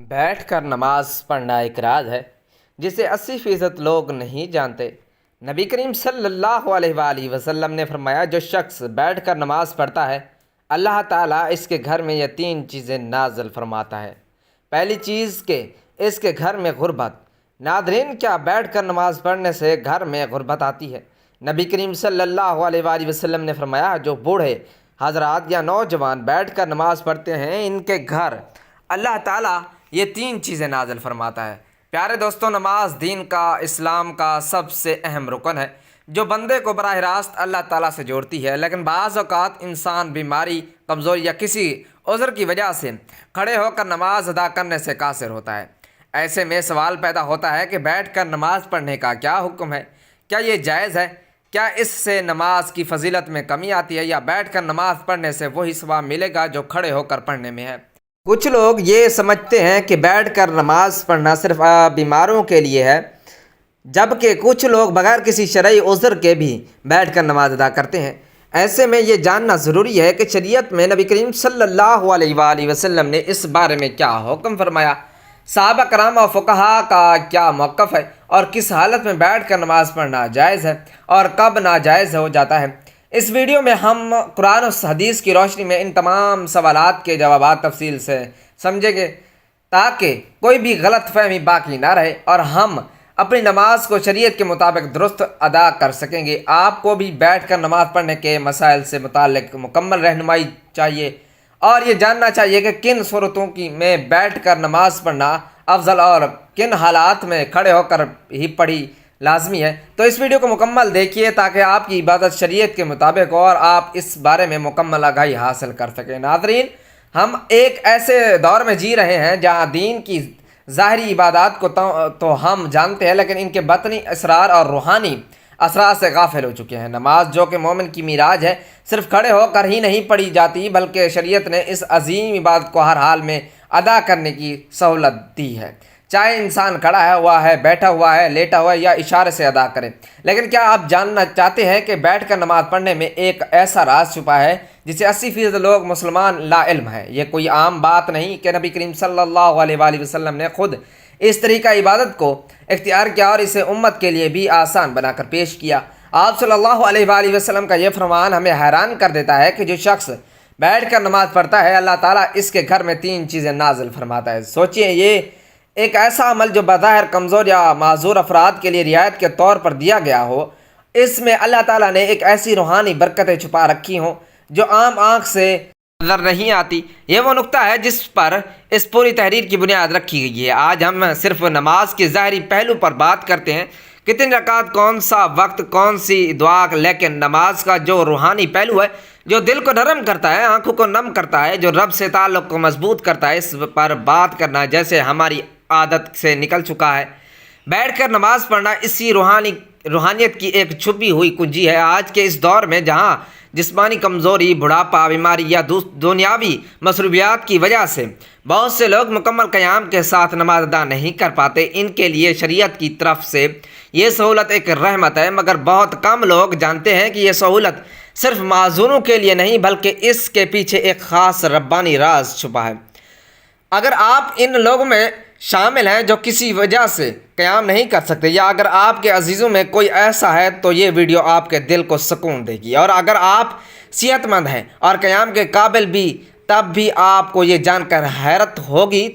بیٹھ کر نماز پڑھنا ایک راز ہے جسے 80% لوگ نہیں جانتے۔ نبی کریم صلی اللہ علیہ وآلہ وسلم نے فرمایا، جو شخص بیٹھ کر نماز پڑھتا ہے اللہ تعالیٰ اس کے گھر میں یہ 3 چیزیں نازل فرماتا ہے۔ پہلی چیز کہ اس کے گھر میں غربت۔ ناظرین، کیا بیٹھ کر نماز پڑھنے سے گھر میں غربت آتی ہے؟ نبی کریم صلی اللہ علیہ وآلہ وسلم نے فرمایا، جو بوڑھے حضرات یا نوجوان بیٹھ کر نماز پڑھتے ہیں ان کے گھر اللہ تعالیٰ یہ 3 چیزیں نازل فرماتا ہے۔ پیارے دوستوں، نماز دین کا، اسلام کا سب سے اہم رکن ہے جو بندے کو براہ راست اللہ تعالیٰ سے جوڑتی ہے، لیکن بعض اوقات انسان بیماری، کمزوری یا کسی عذر کی وجہ سے کھڑے ہو کر نماز ادا کرنے سے قاصر ہوتا ہے۔ ایسے میں سوال پیدا ہوتا ہے کہ بیٹھ کر نماز پڑھنے کا کیا حکم ہے؟ کیا یہ جائز ہے؟ کیا اس سے نماز کی فضیلت میں کمی آتی ہے یا بیٹھ کر نماز پڑھنے سے وہی ثواب ملے گا جو کھڑے ہو کر پڑھنے میں ہے؟ کچھ لوگ یہ سمجھتے ہیں کہ بیٹھ کر نماز پڑھنا صرف بیماروں کے لیے ہے، جبکہ کچھ لوگ بغیر کسی شرعی عذر کے بھی بیٹھ کر نماز ادا کرتے ہیں۔ ایسے میں یہ جاننا ضروری ہے کہ شریعت میں نبی کریم صلی اللہ علیہ وآلہ وسلم نے اس بارے میں کیا حکم فرمایا، صحابہ کرام اور فقہا کا کیا موقف ہے، اور کس حالت میں بیٹھ کر نماز پڑھنا جائز ہے اور کب ناجائز ہو جاتا ہے۔ اس ویڈیو میں ہم قرآن و حدیث کی روشنی میں ان تمام سوالات کے جوابات تفصیل سے سمجھیں گے تاکہ کوئی بھی غلط فہمی باقی نہ رہے اور ہم اپنی نماز کو شریعت کے مطابق درست ادا کر سکیں گے۔ آپ کو بھی بیٹھ کر نماز پڑھنے کے مسائل سے متعلق مکمل رہنمائی چاہیے اور یہ جاننا چاہیے کہ کن صورتوں میں بیٹھ کر نماز پڑھنا افضل اور کن حالات میں کھڑے ہو کر ہی پڑھی لازمی ہے۔ تو اس ویڈیو کو مکمل دیکھیے تاکہ آپ کی عبادت شریعت کے مطابق ہو اور آپ اس بارے میں مکمل آگاہی حاصل کر سکیں۔ ناظرین، ہم ایک ایسے دور میں جی رہے ہیں جہاں دین کی ظاہری عبادات کو تو ہم جانتے ہیں، لیکن ان کے باطنی اسرار اور روحانی اثرات سے غافل ہو چکے ہیں۔ نماز جو کہ مومن کی معراج ہے، صرف کھڑے ہو کر ہی نہیں پڑھی جاتی بلکہ شریعت نے اس عظیم عبادت کو ہر حال میں ادا کرنے کی سہولت دی ہے، چاہے انسان کھڑا ہوا ہے، بیٹھا ہوا ہے، لیٹا ہوا ہے یا اشارے سے ادا کرے۔ لیکن کیا آپ جاننا چاہتے ہیں کہ بیٹھ کر نماز پڑھنے میں ایک ایسا راز چھپا ہے جسے 80% لوگ مسلمان لا علم ہیں؟ یہ کوئی عام بات نہیں کہ نبی کریم صلی اللہ علیہ وآلہ وسلم نے خود اس طریقہ عبادت کو اختیار کیا اور اسے امت کے لیے بھی آسان بنا کر پیش کیا۔ آپ صلی اللہ علیہ وآلہ وسلم کا یہ فرمان ہمیں حیران کر دیتا ہے کہ جو شخص بیٹھ کر نماز پڑھتا ہے اللہ تعالیٰ اس کے گھر میں 3 چیزیں نازل فرماتا ہے۔ سوچئے، یہ ایک ایسا عمل جو بظاہر کمزور یا معذور افراد کے لیے رعایت کے طور پر دیا گیا ہو، اس میں اللہ تعالیٰ نے ایک ایسی روحانی برکتیں چھپا رکھی ہوں جو عام آنکھ سے نظر نہیں آتی۔ یہ وہ نقطہ ہے جس پر اس پوری تحریر کی بنیاد رکھی گئی ہے۔ آج ہم صرف نماز کے ظاہری پہلو پر بات کرتے ہیں، کتنی رکعت، کون سا وقت، کون سی دعا، لیکن نماز کا جو روحانی پہلو ہے، جو دل کو نرم کرتا ہے، آنکھوں کو نم کرتا ہے، جو رب سے تعلق کو مضبوط کرتا ہے، اس پر بات کرنا جیسے ہماری عادت سے نکل چکا ہے۔ بیٹھ کر نماز پڑھنا اسی روحانیت کی ایک چھپی ہوئی کنجی ہے۔ آج کے اس دور میں جہاں جسمانی کمزوری، بڑھاپا، بیماری یا دنیاوی مصروفیات کی وجہ سے بہت سے لوگ مکمل قیام کے ساتھ نماز ادا نہیں کر پاتے، ان کے لیے شریعت کی طرف سے یہ سہولت ایک رحمت ہے، مگر بہت کم لوگ جانتے ہیں کہ یہ سہولت صرف معذوروں کے لیے نہیں بلکہ اس کے پیچھے ایک خاص ربانی راز چھپا ہے۔ اگر آپ ان لوگوں میں شامل ہیں جو کسی وجہ سے قیام نہیں کر سکتے، یا اگر آپ کے عزیزوں میں کوئی ایسا ہے تو یہ ویڈیو آپ کے دل کو سکون دے گی، اور اگر آپ صحت مند ہیں اور قیام کے قابل بھی، تب بھی آپ کو یہ جان کر حیرت ہوگی۔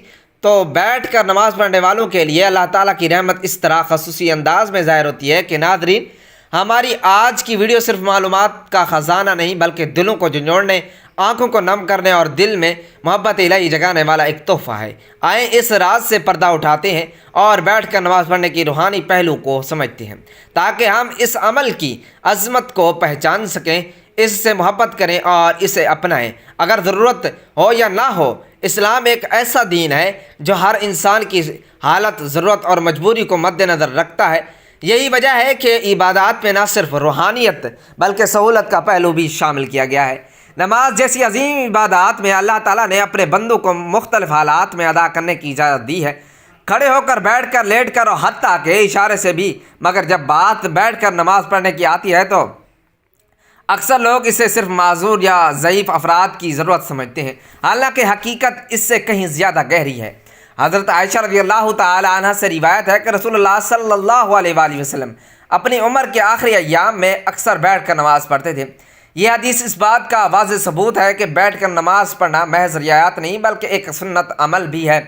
تو بیٹھ کر نماز پڑھنے والوں کے لیے اللہ تعالیٰ کی رحمت اس طرح خصوصی انداز میں ظاہر ہوتی ہے کہ ناظرین، ہماری آج کی ویڈیو صرف معلومات کا خزانہ نہیں بلکہ دلوں کو جھنجھوڑنے، آنکھوں کو نم کرنے اور دل میں محبت الہی جگانے والا ایک تحفہ ہے۔ آئیں اس راز سے پردہ اٹھاتے ہیں اور بیٹھ کر نماز پڑھنے کی روحانی پہلو کو سمجھتے ہیں تاکہ ہم اس عمل کی عظمت کو پہچان سکیں، اس سے محبت کریں اور اسے اپنائیں۔ اگر ضرورت ہو یا نہ ہو، اسلام ایک ایسا دین ہے جو ہر انسان کی حالت، ضرورت اور مجبوری کو مد نظر رکھتا ہے۔ یہی وجہ ہے کہ عبادات میں نہ صرف روحانیت بلکہ سہولت کا پہلو بھی شامل کیا گیا ہے۔ نماز جیسی عظیم عبادات میں اللہ تعالیٰ نے اپنے بندوں کو مختلف حالات میں ادا کرنے کی اجازت دی ہے، کھڑے ہو کر، بیٹھ کر، لیٹ کر اور حتیٰ کہ اشارے سے بھی۔ مگر جب بات بیٹھ کر نماز پڑھنے کی آتی ہے تو اکثر لوگ اسے صرف معذور یا ضعیف افراد کی ضرورت سمجھتے ہیں، حالانکہ حقیقت اس سے کہیں زیادہ گہری ہے۔ حضرت عائشہ رضی اللہ تعالی عنہ سے روایت ہے کہ رسول اللہ صلی اللہ علیہ وآلہ وسلم اپنی عمر کے آخری ایام میں اکثر بیٹھ کر نماز پڑھتے تھے۔ یہ حدیث اس بات کا واضح ثبوت ہے کہ بیٹھ کر نماز پڑھنا محض رعایت نہیں بلکہ ایک سنت عمل بھی ہے۔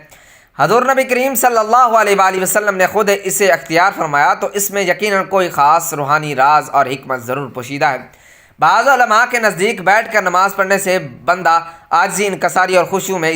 حضور نبی کریم صلی اللہ علیہ وآلہ وسلم نے خود اسے اختیار فرمایا، تو اس میں یقیناً کوئی خاص روحانی راز اور حکمت ضرور پوشیدہ ہے۔ بعض علماء کے نزدیک بیٹھ کر نماز پڑھنے سے بندہ عاجزی، انکساری اور خشوع میں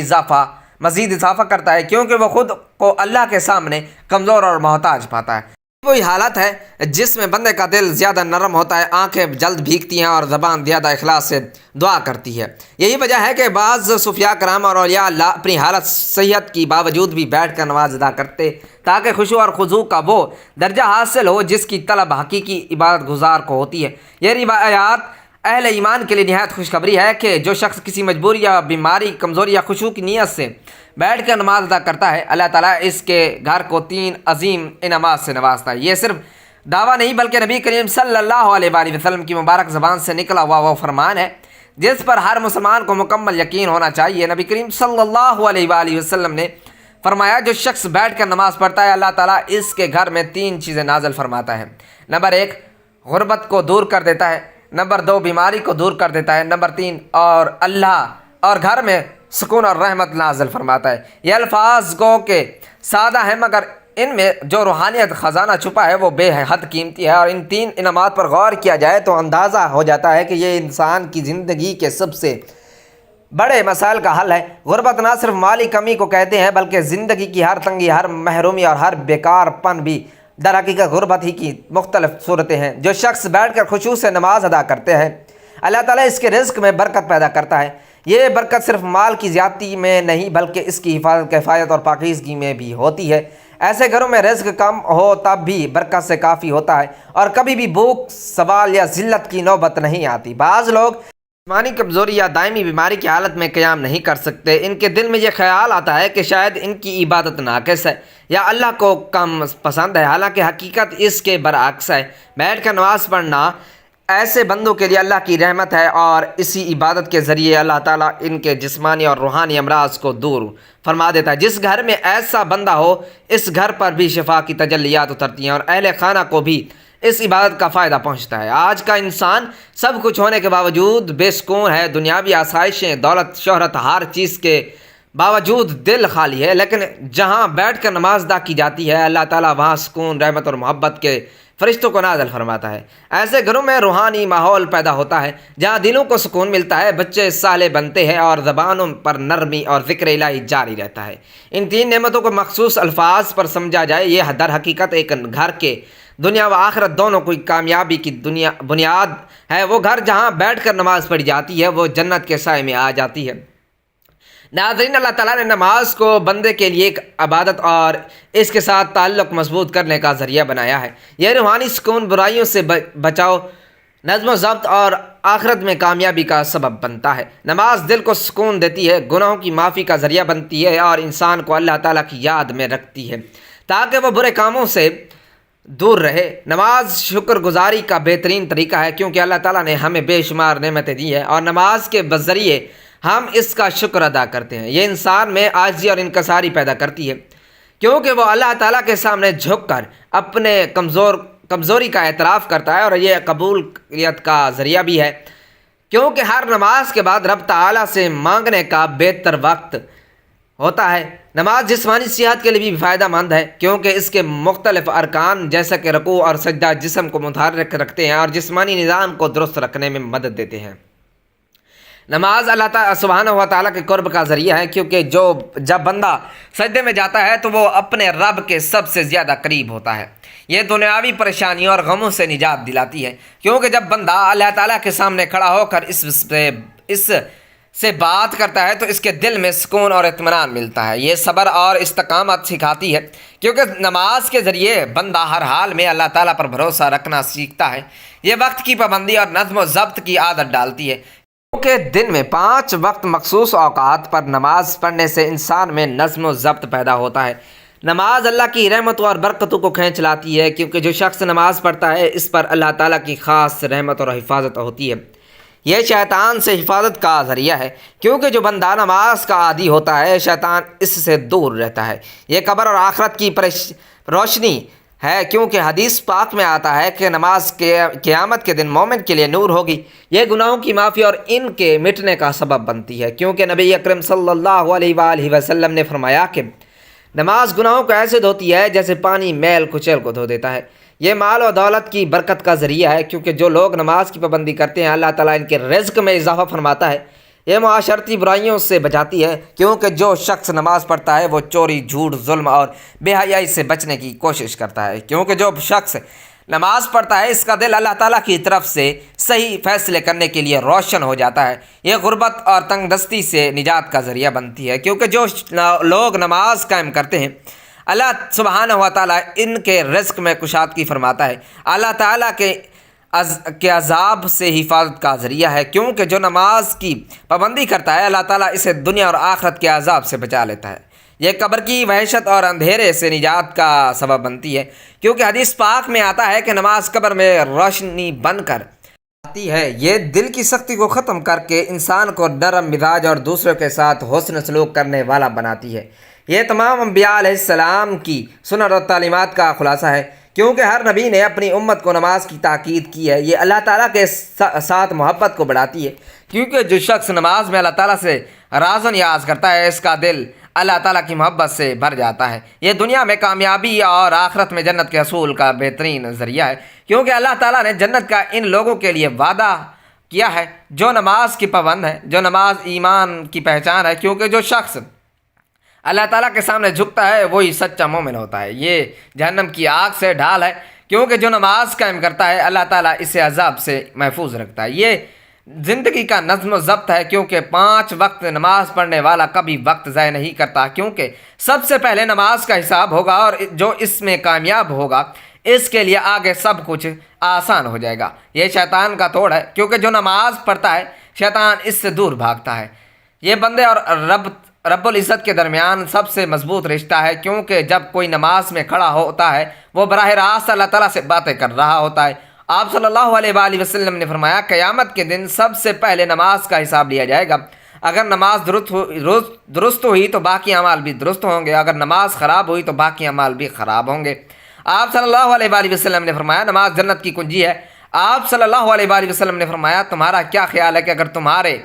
مزید اضافہ کرتا ہے، کیونکہ وہ خود کو اللہ کے سامنے کمزور اور محتاج پاتا ہے۔ وہی حالت ہے جس میں بندے کا دل زیادہ نرم ہوتا ہے، آنکھیں جلد بھیگتی ہیں اور زبان زیادہ اخلاص سے دعا کرتی ہے۔ یہی وجہ ہے کہ بعض صوفیاء کرام اور اولیاء اللہ اپنی حالت صحت کی باوجود بھی بیٹھ کر نماز ادا کرتے، تاکہ خشوع اور خضوع کا وہ درجہ حاصل ہو جس کی طلب حقیقی عبادت گزار کو ہوتی ہے۔ یہ روایات اہل ایمان کے لیے نہایت خوشخبری ہے کہ جو شخص کسی مجبوری یا بیماری، کمزوری یا خشوع کی نیت سے بیٹھ کر نماز ادا کرتا ہے، اللہ تعالیٰ اس کے گھر کو 3 عظیم انعامات سے نوازتا ہے۔ یہ صرف دعویٰ نہیں بلکہ نبی کریم صلی اللہ علیہ وآلہ وسلم کی مبارک زبان سے نکلا ہوا وہ فرمان ہے جس پر ہر مسلمان کو مکمل یقین ہونا چاہیے۔ نبی کریم صلی اللہ علیہ وآلہ وسلم نے فرمایا، جو شخص بیٹھ کر نماز پڑھتا ہے اللہ تعالیٰ اس کے گھر میں 3 چیزیں نازل فرماتا ہے۔ نمبر 1، غربت کو دور کر دیتا ہے۔ نمبر 2، بیماری کو دور کر دیتا ہے۔ نمبر 3، اور گھر میں سکون اور رحمت نازل فرماتا ہے۔ یہ الفاظ گو کہ سادہ ہیں مگر ان میں جو روحانیت خزانہ چھپا ہے وہ بے حد قیمتی ہے، اور ان 3 انعامات پر غور کیا جائے تو اندازہ ہو جاتا ہے کہ یہ انسان کی زندگی کے سب سے بڑے مسائل کا حل ہے۔ غربت نہ صرف مالی کمی کو کہتے ہیں بلکہ زندگی کی ہر تنگی، ہر محرومی اور ہر بیکار پن بھی در حقیقت غربت ہی کی مختلف صورتیں ہیں۔ جو شخص بیٹھ کر خشوع سے نماز ادا کرتے ہیں اللہ تعالیٰ اس کے رزق میں برکت پیدا کرتا ہے۔ یہ برکت صرف مال کی زیادتی میں نہیں بلکہ اس کی حفاظت، کفایت اور پاکیزگی میں بھی ہوتی ہے۔ ایسے گھروں میں رزق کم ہو تب بھی برکت سے کافی ہوتا ہے اور کبھی بھی بھوک، سوال یا ذلت کی نوبت نہیں آتی۔ بعض لوگ جسمانی کمزوری یا دائمی بیماری کی حالت میں قیام نہیں کر سکتے۔ ان کے دل میں یہ خیال آتا ہے کہ شاید ان کی عبادت ناقص ہے یا اللہ کو کم پسند ہے، حالانکہ حقیقت اس کے برعکس ہے۔ بیٹھ کر نماز پڑھنا ایسے بندوں کے لیے اللہ کی رحمت ہے اور اسی عبادت کے ذریعے اللہ تعالیٰ ان کے جسمانی اور روحانی امراض کو دور فرما دیتا ہے۔ جس گھر میں ایسا بندہ ہو اس گھر پر بھی شفا کی تجلیات اترتی ہیں اور اہل خانہ کو بھی اس عبادت کا فائدہ پہنچتا ہے۔ آج کا انسان سب کچھ ہونے کے باوجود بے سکون ہے، دنیاوی آسائشیں، دولت، شہرت، ہر چیز کے باوجود دل خالی ہے، لیکن جہاں بیٹھ کر نماز ادا کی جاتی ہے اللہ تعالیٰ وہاں سکون، رحمت اور محبت کے فرشتوں کو نازل فرماتا ہے۔ ایسے گھروں میں روحانی ماحول پیدا ہوتا ہے جہاں دلوں کو سکون ملتا ہے، بچے صالح بنتے ہیں اور زبانوں پر نرمی اور ذکر الہی جاری رہتا ہے۔ ان 3 نعمتوں کو مخصوص الفاظ پر سمجھا جائے، یہ در حقیقت ایک گھر کے دنیا و آخرت دونوں کی کامیابی کی بنیاد ہے۔ وہ گھر جہاں بیٹھ کر نماز پڑھی جاتی ہے وہ جنت کے سائے میں آ جاتی ہے۔ ناظرین، اللہ تعالیٰ نے نماز کو بندے کے لیے ایک عبادت اور اس کے ساتھ تعلق مضبوط کرنے کا ذریعہ بنایا ہے۔ یہ روحانی سکون، برائیوں سے بچاؤ، نظم و ضبط اور آخرت میں کامیابی کا سبب بنتا ہے۔ نماز دل کو سکون دیتی ہے، گناہوں کی معافی کا ذریعہ بنتی ہے اور انسان کو اللہ تعالیٰ کی یاد میں رکھتی ہے تاکہ وہ برے کاموں سے دور رہے۔ نماز شکر گزاری کا بہترین طریقہ ہے کیونکہ اللہ تعالیٰ نے ہمیں بے شمار نعمتیں دی ہیں اور نماز کے ذریعے ہم اس کا شکر ادا کرتے ہیں۔ یہ انسان میں عاجزی اور انکساری پیدا کرتی ہے کیونکہ وہ اللہ تعالیٰ کے سامنے جھک کر اپنے کمزوری کا اعتراف کرتا ہے، اور یہ قبولیت کا ذریعہ بھی ہے کیونکہ ہر نماز کے بعد رب تعالیٰ سے مانگنے کا بہتر وقت ہوتا ہے۔ نماز جسمانی صحت کے لیے بھی فائدہ مند ہے کیونکہ اس کے مختلف ارکان جیسا کہ رکوع اور سجدہ جسم کو متحرک رکھتے ہیں اور جسمانی نظام کو درست رکھنے میں مدد دیتے ہیں۔ نماز اللہ تعالیٰ سبحانہ و تعالیٰ کے قرب کا ذریعہ ہے کیونکہ جب بندہ سجدے میں جاتا ہے تو وہ اپنے رب کے سب سے زیادہ قریب ہوتا ہے۔ یہ دنیاوی پریشانیوں اور غموں سے نجات دلاتی ہے کیونکہ جب بندہ اللہ تعالیٰ کے سامنے کھڑا ہو کر اس سے بات کرتا ہے تو اس کے دل میں سکون اور اطمینان ملتا ہے۔ یہ صبر اور استقامت سکھاتی ہے کیونکہ نماز کے ذریعے بندہ ہر حال میں اللہ تعالیٰ پر بھروسہ رکھنا سیکھتا ہے۔ یہ وقت کی پابندی اور نظم و ضبط کی عادت ڈالتی ہے کیونکہ دن میں 5 وقت مخصوص اوقات پر نماز پڑھنے سے انسان میں نظم و ضبط پیدا ہوتا ہے۔ نماز اللہ کی رحمتوں اور برکتوں کو کھینچ لاتی ہے کیونکہ جو شخص نماز پڑھتا ہے اس پر اللہ تعالیٰ کی خاص رحمت اور حفاظت ہوتی ہے۔ یہ شیطان سے حفاظت کا ذریعہ ہے، کیونکہ جو بندہ نماز کا عادی ہوتا ہے شیطان اس سے دور رہتا ہے۔ یہ قبر اور آخرت کی روشنی ہے، کیونکہ حدیث پاک میں آتا ہے کہ نماز قیامت کے دن مومن کے لیے نور ہوگی۔ یہ گناہوں کی معافی اور ان کے مٹنے کا سبب بنتی ہے، کیونکہ نبی اکرم صلی اللہ علیہ وآلہ وسلم نے فرمایا کہ نماز گناہوں کو ایسے دھوتی ہے جیسے پانی میل کچیل کو دھو دیتا ہے۔ یہ مال و دولت کی برکت کا ذریعہ ہے، کیونکہ جو لوگ نماز کی پابندی کرتے ہیں اللہ تعالیٰ ان کے رزق میں اضافہ فرماتا ہے۔ یہ معاشرتی برائیوں سے بچاتی ہے، کیونکہ جو شخص نماز پڑھتا ہے وہ چوری، جھوٹ، ظلم اور بے حیائی سے بچنے کی کوشش کرتا ہے، کیونکہ جو شخص نماز پڑھتا ہے اس کا دل اللہ تعالیٰ کی طرف سے صحیح فیصلے کرنے کے لیے روشن ہو جاتا ہے۔ یہ غربت اور تنگ دستی سے نجات کا ذریعہ بنتی ہے، کیونکہ جو لوگ نماز قائم کرتے ہیں اللہ سبحانہ و تعالیٰ ان کے رزق میں کشادگی فرماتا ہے۔ اللہ تعالیٰ کے عذاب سے حفاظت کا ذریعہ ہے، کیونکہ جو نماز کی پابندی کرتا ہے اللہ تعالیٰ اسے دنیا اور آخرت کے عذاب سے بچا لیتا ہے۔ یہ قبر کی وحشت اور اندھیرے سے نجات کا سبب بنتی ہے، کیونکہ حدیث پاک میں آتا ہے کہ نماز قبر میں روشنی بن کر آتی ہے۔ یہ دل کی سختی کو ختم کر کے انسان کو نرم مزاج اور دوسروں کے ساتھ حسن سلوک کرنے والا بناتی ہے۔ یہ تمام انبیاء علیہ السلام کی سنت اور تعلیمات کا خلاصہ ہے، کیونکہ ہر نبی نے اپنی امت کو نماز کی تاکید کی ہے۔ یہ اللہ تعالیٰ کے ساتھ محبت کو بڑھاتی ہے، کیونکہ جو شخص نماز میں اللہ تعالیٰ سے راز و نیاز کرتا ہے اس کا دل اللہ تعالیٰ کی محبت سے بھر جاتا ہے۔ یہ دنیا میں کامیابی اور آخرت میں جنت کے حصول کا بہترین ذریعہ ہے، کیونکہ اللہ تعالیٰ نے جنت کا ان لوگوں کے لیے وعدہ کیا ہے جو نماز کی پابند ہے۔ جو نماز ایمان کی پہچان ہے، کیونکہ جو شخص اللہ تعالیٰ کے سامنے جھکتا ہے وہی سچا مومن ہوتا ہے۔ یہ جہنم کی آگ سے ڈھال ہے، کیونکہ جو نماز قائم کرتا ہے اللہ تعالیٰ اسے عذاب سے محفوظ رکھتا ہے۔ یہ زندگی کا نظم و ضبط ہے، کیونکہ 5 وقت نماز پڑھنے والا کبھی وقت ضائع نہیں کرتا، کیونکہ سب سے پہلے نماز کا حساب ہوگا اور جو اس میں کامیاب ہوگا اس کے لیے آگے سب کچھ آسان ہو جائے گا۔ یہ شیطان کا توڑ ہے، کیونکہ جو نماز پڑھتا ہے شیطان اس سے دور بھاگتا ہے۔ یہ بندے اور رب العزت کے درمیان سب سے مضبوط رشتہ ہے، کیونکہ جب کوئی نماز میں کھڑا ہوتا ہے وہ براہ راست اللہ تعالیٰ سے باتیں کر رہا ہوتا ہے۔ آپ صلی اللہ علیہ وآلہ وسلم نے فرمایا قیامت کے دن سب سے پہلے نماز کا حساب لیا جائے گا۔ اگر نماز درست ہوئی تو باقی اعمال بھی درست ہوں گے، اگر نماز خراب ہوئی تو باقی اعمال بھی خراب ہوں گے۔ آپ صلی اللہ علیہ وآلہ وسلم نے فرمایا نماز جنت کی کنجی ہے۔ آپ صلی اللہ علیہ وآلہ وسلم نے فرمایا تمہارا کیا خیال ہے کہ اگر تمہارے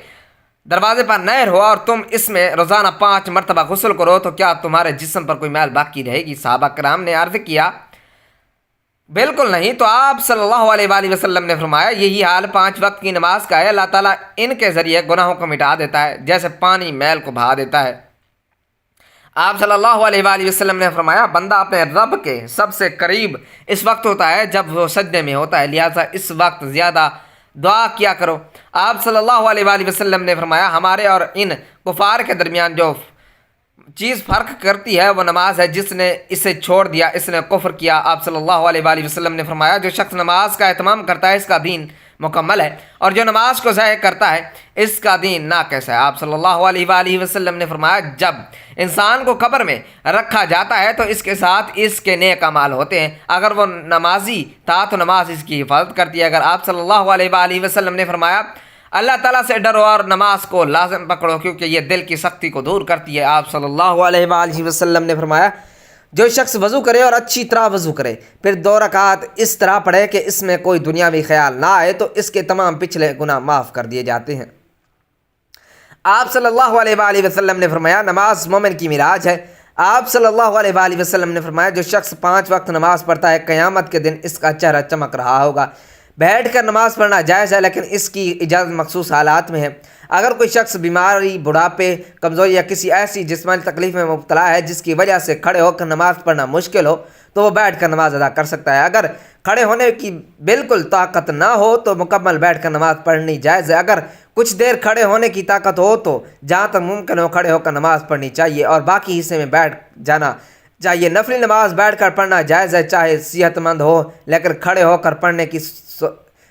دروازے پر نہر ہو اور تم اس میں روزانہ 5 مرتبہ غسل کرو تو کیا تمہارے جسم پر کوئی میل باقی رہے گی؟ صحابہ کرام نے عرض کیا بالکل نہیں۔ تو آپ صلی اللہ علیہ وآلہ وسلم نے فرمایا یہی حال 5 وقت کی نماز کا ہے، اللہ تعالیٰ ان کے ذریعے گناہوں کو مٹا دیتا ہے جیسے پانی میل کو بہا دیتا ہے۔ آپ صلی اللہ علیہ وآلہ وسلم نے فرمایا بندہ اپنے رب کے سب سے قریب اس وقت ہوتا ہے جب وہ سجدے میں ہوتا ہے، لہٰذا اس وقت زیادہ دعا کیا کرو۔ آپ صلی اللہ علیہ وآلہ وسلم نے فرمایا ہمارے اور ان کفار کے درمیان جو چیز فرق کرتی ہے وہ نماز ہے، جس نے اسے چھوڑ دیا اس نے کفر کیا۔ آپ صلی اللہ علیہ وآلہ وسلم نے فرمایا جو شخص نماز کا اہتمام کرتا ہے اس کا دین مکمل ہے، اور جو نماز کو ضائع کرتا ہے اس کا دین ناقص ہے۔ آپ صلی اللہ علیہ وآلہ وسلم نے فرمایا جب انسان کو قبر میں رکھا جاتا ہے تو اس کے ساتھ اس کے نیک اعمال ہوتے ہیں، اگر وہ نمازی تھا تو نماز اس کی حفاظت کرتی ہے۔ اگر آپ صلی اللہ علیہ وآلہ وسلم نے فرمایا اللہ تعالیٰ سے ڈرو اور نماز کو لازم پکڑو کیونکہ یہ دل کی سختی کو دور کرتی ہے۔ آپ صلی اللہ علیہ وآلہ وسلم نے فرمایا جو شخص وضو کرے اور اچھی طرح وضو کرے پھر 2 رکعت اس طرح پڑھے کہ اس میں کوئی دنیاوی خیال نہ آئے تو اس کے تمام پچھلے گناہ معاف کر دیے جاتے ہیں۔ آپ صلی اللہ علیہ وآلہ وسلم نے فرمایا نماز مومن کی معراج ہے۔ آپ صلی اللہ علیہ وآلہ وسلم نے فرمایا جو شخص 5 وقت نماز پڑھتا ہے قیامت کے دن اس کا چہرہ چمک رہا ہوگا۔ بیٹھ کر نماز پڑھنا جائز ہے لیکن اس کی اجازت مخصوص حالات میں ہے۔ اگر کوئی شخص بیماری، بڑھاپے، کمزوری یا کسی ایسی جسمانی تکلیف میں مبتلا ہے جس کی وجہ سے کھڑے ہو کر نماز پڑھنا مشکل ہو تو وہ بیٹھ کر نماز ادا کر سکتا ہے۔ اگر کھڑے ہونے کی بالکل طاقت نہ ہو تو مکمل بیٹھ کر نماز پڑھنی جائز ہے۔ اگر کچھ دیر کھڑے ہونے کی طاقت ہو تو جہاں تک ممکن ہو کھڑے ہو کر نماز پڑھنی چاہیے اور باقی حصے میں بیٹھ جانا چاہیے۔ نفلی نماز بیٹھ کر پڑھنا جائز ہے چاہے صحت مند ہو، لیکن کھڑے ہو کر پڑھنے کی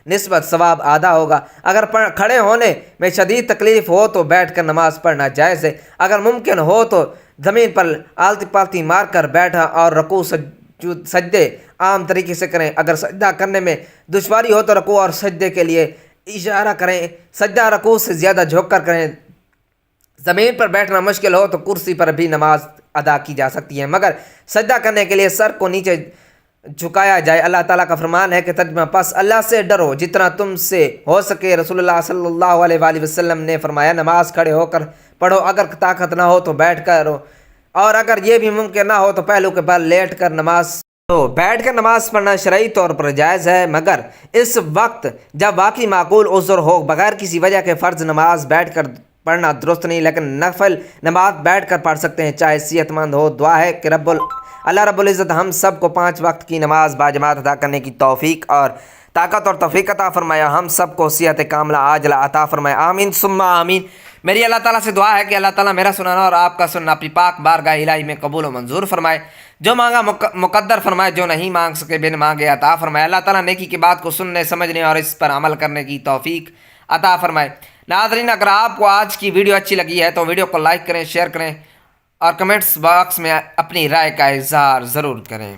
نسبت ثواب آدھا ہوگا۔ اگر کھڑے ہونے میں شدید تکلیف ہو تو بیٹھ کر نماز پڑھنا جائز ہے۔ اگر ممکن ہو تو زمین پر آلتی پالتی مار کر بیٹھا اور رکوع سجدے عام طریقے سے کریں۔ اگر سجدہ کرنے میں دشواری ہو تو رکوع اور سجدے کے لیے اشارہ کریں، سجدہ رکوع سے زیادہ جھک کر کریں۔ زمین پر بیٹھنا مشکل ہو تو کرسی پر بھی نماز ادا کی جا سکتی ہے، مگر سجدہ کرنے کے لیے سر کو نیچے جھکایا جائے۔ اللہ تعالیٰ کا فرمان ہے کہ ترجمہ، پس اللہ سے ڈرو جتنا تم سے ہو سکے۔ رسول اللہ صلی اللہ علیہ وآلہ وسلم نے فرمایا، نماز کھڑے ہو کر پڑھو، اگر طاقت نہ ہو تو بیٹھ کر ہو، اور اگر یہ بھی ممکن نہ ہو تو پہلو کے بل لیٹ کر نماز پڑھو۔ بیٹھ کر نماز پڑھنا شرعی طور پر جائز ہے، مگر اس وقت جب واقعی معقول عذر ہو، بغیر کسی وجہ کے فرض نماز بیٹھ کر پڑھنا درست نہیں، لیکن نفل نماز بیٹھ کر پڑھ سکتے ہیں، چاہے صحت مند ہو۔ دعا ہے کہ اللہ رب العزت ہم سب کو 5 وقت کی نماز باجماعت ادا کرنے کی توفیق اور طاقت اور توفیق عطا فرمایا، ہم سب کو صحت کاملہ عاجلہ عطا فرمایا، آمین ثم آمین۔ میری اللہ تعالیٰ سے دعا ہے کہ اللہ تعالیٰ میرا سنانا اور آپ کا سننا اپنی پاک بارگاہ الہی میں قبول و منظور فرمائے، جو مانگا مقدر فرمائے، جو نہیں مانگ سکے بن مانگے عطا فرمائے۔ اللہ تعالیٰ نیکی کی بات کو سننے، سمجھنے اور اس پر عمل کرنے کی توفیق عطا فرمائے۔ ناظرین، اگر آپ کو آج کی ویڈیو اچھی لگی ہے تو ویڈیو کو لائک کریں، شیئر کریں اور کمنٹس باکس میں اپنی رائے کا اظہار ضرور کریں۔